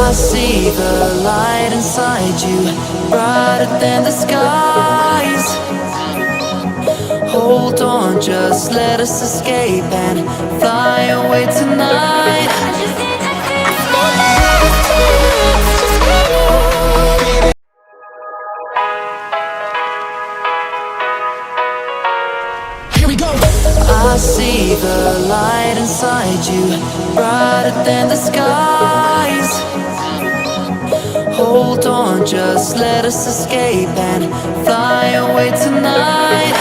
I see the light inside you, brighter than the skies. Hold on, just let us escape and fly away tonight. Here we go. I see the light inside you, brighter than the skies. Hold on, just let us escape and fly away tonight.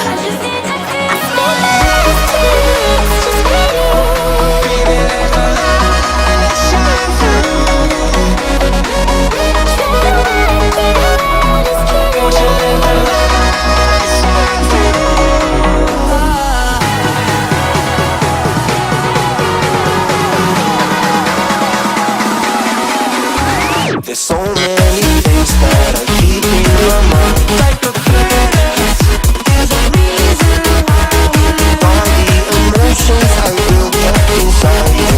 There's so many things that are keeping my mind like a past. There's a reason why all the emotions I built up inside you.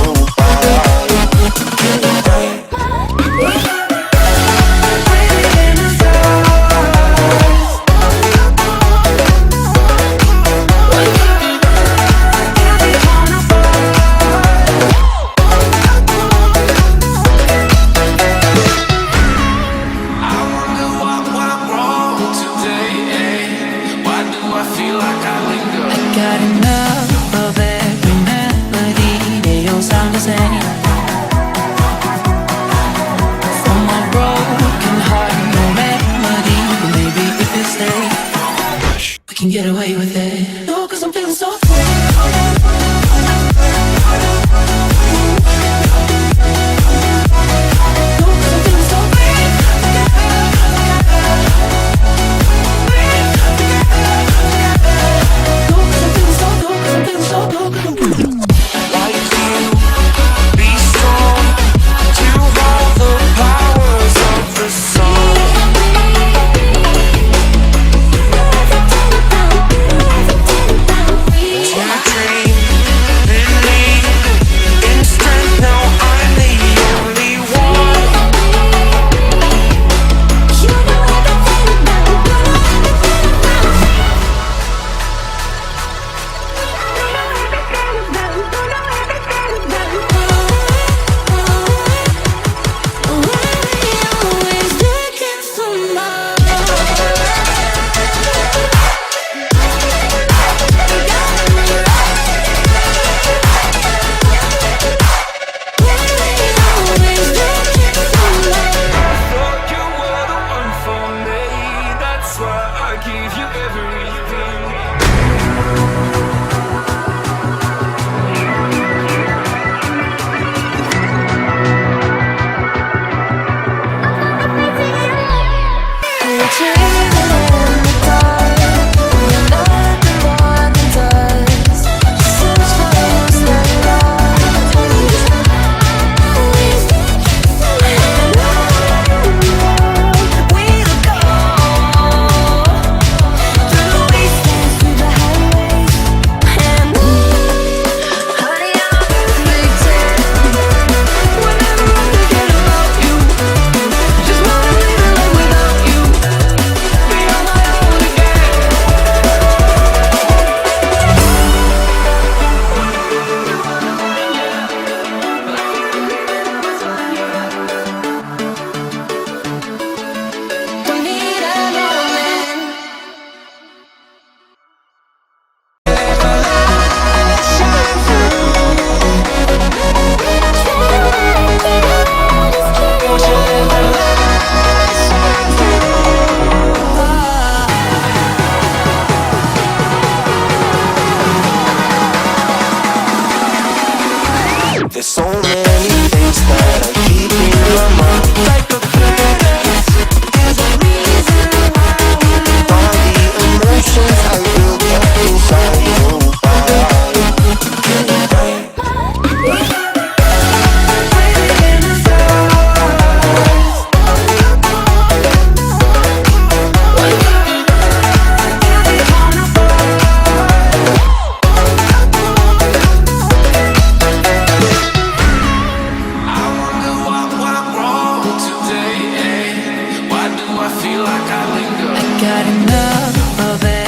Got enough of every melody they all sound the same. From my broken heart, no remedy. But maybe if you stay, we can get away with it. No, 'cause I'm feeling so free. I got enough of it.